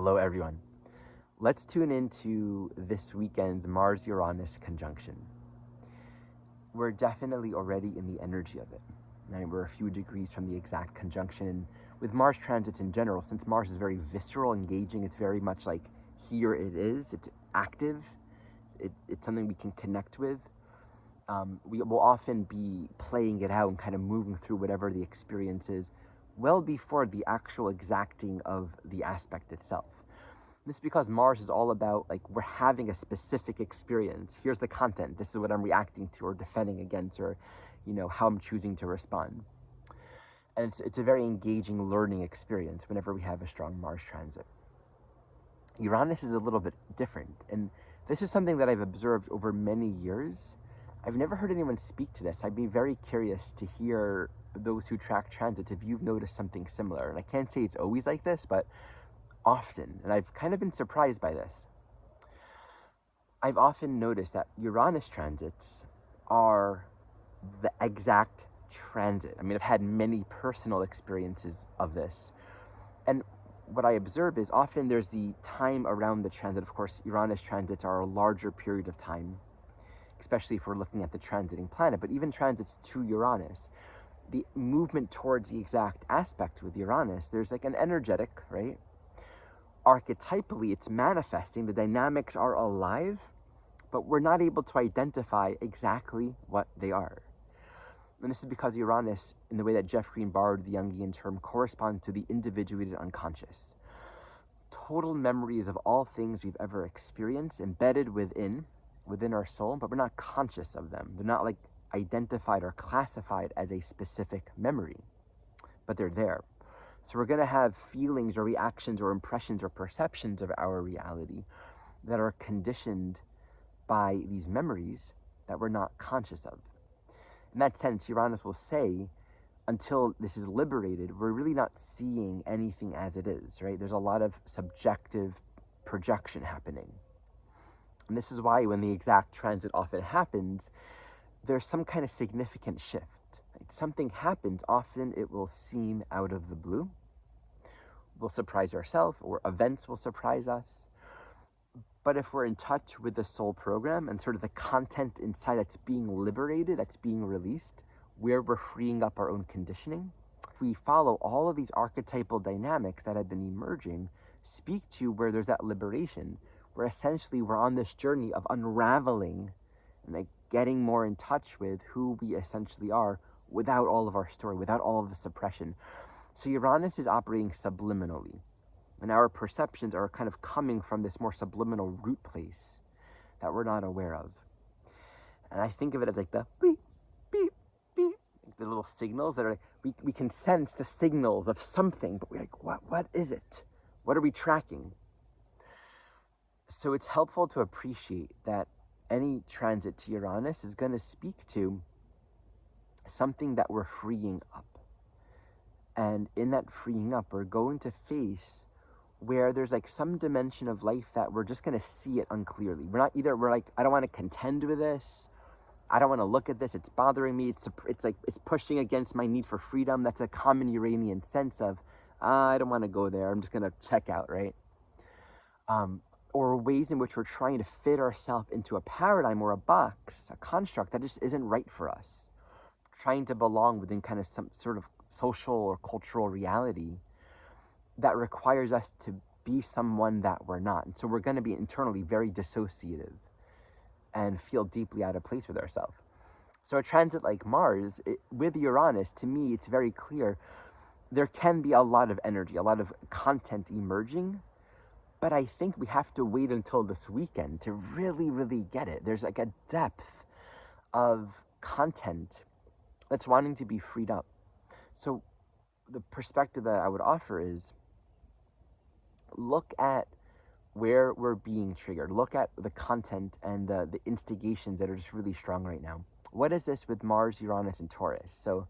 Hello, everyone. Let's tune into this weekend's Mars-Uranus conjunction. We're definitely already in the energy of it. Right? We're a few degrees from the exact conjunction. And with Mars transits in general, since Mars is very visceral, engaging, it's very much like here it is, it's active, it's something we can connect with. We will often be playing it out and kind of moving through whatever the experience is well before the actual exacting of the aspect itself. This is because Mars is all about, like, we're having a specific experience. Here's the content. This is what I'm reacting to or defending against, or, how I'm choosing to respond. And it's a very engaging learning experience whenever we have a strong Mars transit. Uranus is a little bit different. And this is something that I've observed over many years. I've never heard anyone speak to this. I'd be very curious to hear those who track transits if you've noticed something similar. And I can't say it's always like this, but often. And I've kind of been surprised by this. I've often noticed that Uranus transits are the exact transit. I mean, I've had many personal experiences of this. And what I observe is often there's the time around the transit. Of course, Uranus transits are a larger period of time, especially if we're looking at the transiting planet. But even transits to Uranus, the movement towards the exact aspect with Uranus, there's like an energetic, right? Archetypally, it's manifesting. The dynamics are alive, but we're not able to identify exactly what they are. And this is because Uranus, in the way that Jeff Green borrowed the Jungian term, corresponds to the individuated unconscious. Total memories of all things we've ever experienced, embedded within our soul, but we're not conscious of them. They're not like identified or classified as a specific memory, but they're there. So we're going to have feelings or reactions or impressions or perceptions of our reality that are conditioned by these memories that we're not conscious of. In that sense, Uranus will say, until this is liberated, we're really not seeing anything as it is, right? There's a lot of subjective projection happening. And this is why when the exact transit often happens, there's some kind of significant shift. Like something happens, often it will seem out of the blue. We'll surprise ourselves, or events will surprise us. But if we're in touch with the soul program and sort of the content inside that's being liberated, that's being released, where we're freeing up our own conditioning, if we follow all of these archetypal dynamics that have been emerging, speak to where there's that liberation, where essentially we're on this journey of unraveling and like getting more in touch with who we essentially are without all of our story, without all of the suppression. So Uranus is operating subliminally, and our perceptions are kind of coming from this more subliminal root place that we're not aware of. And I think of it as like the beep, beep, beep, like the little signals that are like, we can sense the signals of something, but we're like, what is it? What are we tracking? So it's helpful to appreciate that any transit to Uranus is going to speak to something that we're freeing up. And in that freeing up, we're going to face where there's like some dimension of life that we're just going to see it unclearly. We're like, I don't want to contend with this. I don't want to look at this. It's bothering me. It's pushing against my need for freedom. That's a common Uranian sense of, I don't want to go there. I'm just going to check out, right? Or ways in which we're trying to fit ourselves into a paradigm or a box, a construct that just isn't right for us. Trying to belong within kind of some sort of social or cultural reality that requires us to be someone that we're not. And so we're going to be internally very dissociative and feel deeply out of place with ourselves. So a transit like Mars, with Uranus, to me, it's very clear there can be a lot of energy, a lot of content emerging. But I think we have to wait until this weekend to really, really get it. There's like a depth of content that's wanting to be freed up. So the perspective that I would offer is look at where we're being triggered. Look at the content and the instigations that are just really strong right now. What is this with Mars, Uranus, and Taurus? So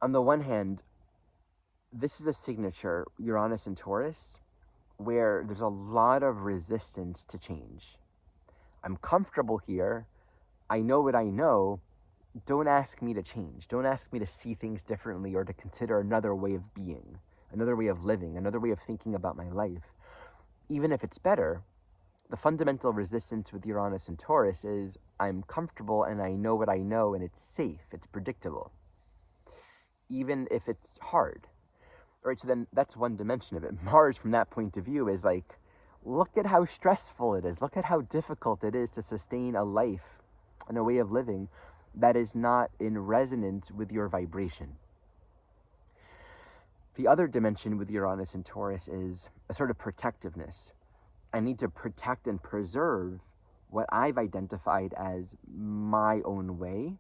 on the one hand, this is a signature, Uranus and Taurus, where there's a lot of resistance to change. I'm comfortable here. I know what I know. Don't ask me to change. Don't ask me to see things differently or to consider another way of being, another way of living, another way of thinking about my life. even if it's better, the fundamental resistance with Uranus and Taurus is I'm comfortable and I know what I know and it's safe, it's predictable, even if it's hard. Right, so then that's one dimension of it. Mars, from that point of view, is like, look at how stressful it is. Look at how difficult it is to sustain a life and a way of living that is not in resonance with your vibration. The other dimension with Uranus and Taurus is a sort of protectiveness. I need to protect and preserve what I've identified as my own way.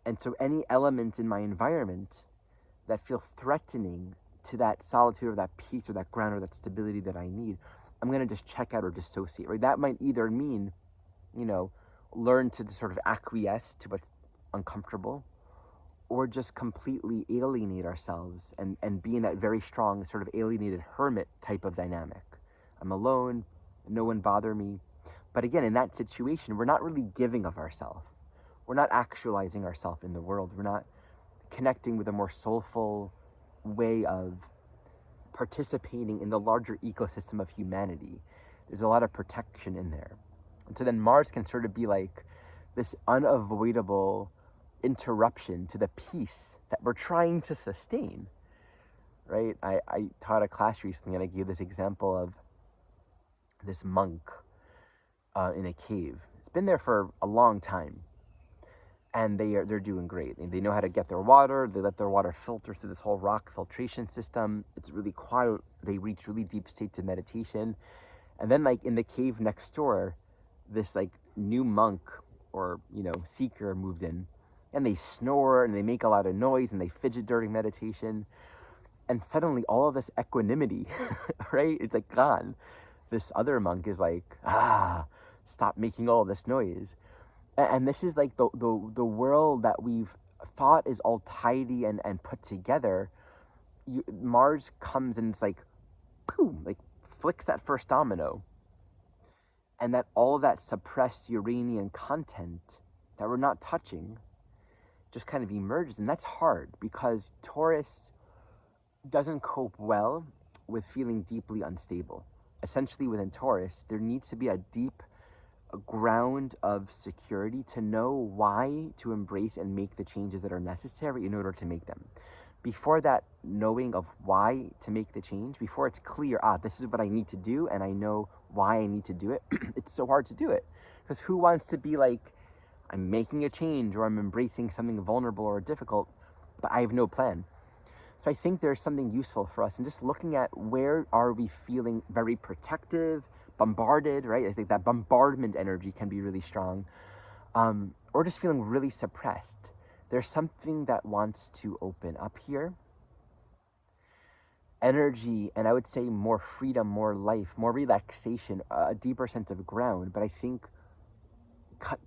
And so any elements in my environment that feel threatening to that solitude or that peace or that ground or that stability that I need, I'm going to just check out or dissociate, right? That might either mean, learn to sort of acquiesce to what's uncomfortable, or just completely alienate ourselves and be in that very strong sort of alienated hermit type of dynamic. I'm alone, no one bother me. But again, in that situation, we're not really giving of ourselves. We're not actualizing ourselves in the world. We're not connecting with a more soulful way of participating in the larger ecosystem of humanity. There's a lot of protection in there. And so then Mars can sort of be like this unavoidable interruption to the peace that we're trying to sustain, right? I taught a class recently and I gave this example of this monk in a cave. It's been there for a long time. And they're doing great. They know how to get their water. They let their water filter through this whole rock filtration system. It's really quiet. They reach really deep states of meditation. And then like in the cave next door, this like new monk or, seeker moved in, and they snore and they make a lot of noise and they fidget during meditation. And suddenly all of this equanimity, right? It's like gone. This other monk is like, stop making all this noise. And this is like the world that we've thought is all tidy and put together. Mars comes and it's like, boom, like flicks that first domino. And that all of that suppressed Uranian content that we're not touching just kind of emerges. And that's hard because Taurus doesn't cope well with feeling deeply unstable. Essentially within Taurus, there needs to be a deep ground of security to know why to embrace and make the changes that are necessary in order to make them. Before that knowing of why to make the change, before it's clear, this is what I need to do and I know why I need to do it, it's so hard to do it. Because who wants to be like, I'm making a change or I'm embracing something vulnerable or difficult, but I have no plan. So I think there's something useful for us in just looking at where are we feeling very protective, bombarded, right? I think that bombardment energy can be really strong, or just feeling really suppressed. There's something that wants to open up here. Energy, and I would say more freedom, more life, more relaxation, a deeper sense of ground. But I think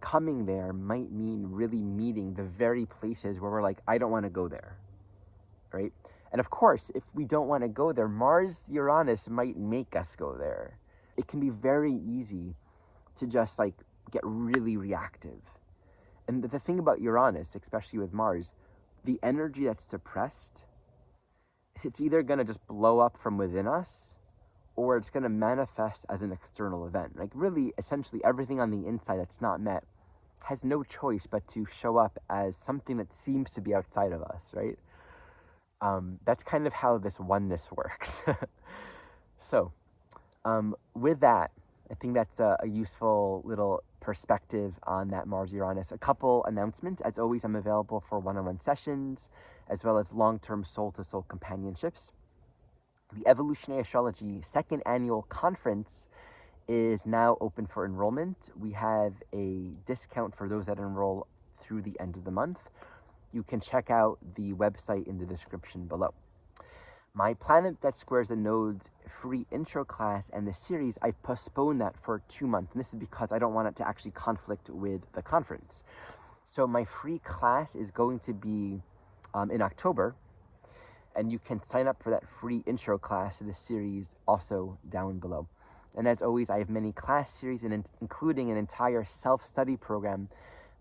coming there might mean really meeting the very places where we're like, I don't want to go there, right? And of course, if we don't want to go there, Mars, Uranus might make us go there. It can be very easy to just like get really reactive. And the thing about Uranus, especially with Mars, the energy that's suppressed, it's either going to just blow up from within us or it's going to manifest as an external event. Like really, essentially everything on the inside that's not met has no choice but to show up as something that seems to be outside of us, right? That's kind of how this oneness works. So, with that, I think that's a useful little perspective on that Mars-Uranus. A couple announcements. As always, I'm available for one-on-one sessions, as well as long-term soul-to-soul companionships. The Evolutionary Astrology second annual conference is now open for enrollment. We have a discount for those that enroll through the end of the month. You can check out the website in the description below. My Planet That Squares the Nodes free intro class and the series, I postponed that for 2 months. And this is because I don't want it to actually conflict with the conference. So my free class is going to be in October. And you can sign up for that free intro class to the series also down below. And as always, I have many class series, including an entire self-study program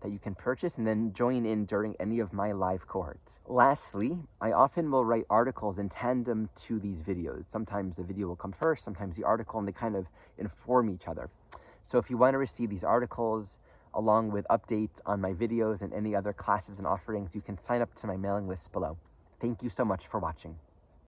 that you can purchase and then join in during any of my live cohorts. Lastly, I often will write articles in tandem to these videos. Sometimes the video will come first, sometimes the article, and they kind of inform each other. So if you want to receive these articles along with updates on my videos and any other classes and offerings, you can sign up to my mailing list below. Thank you so much for watching.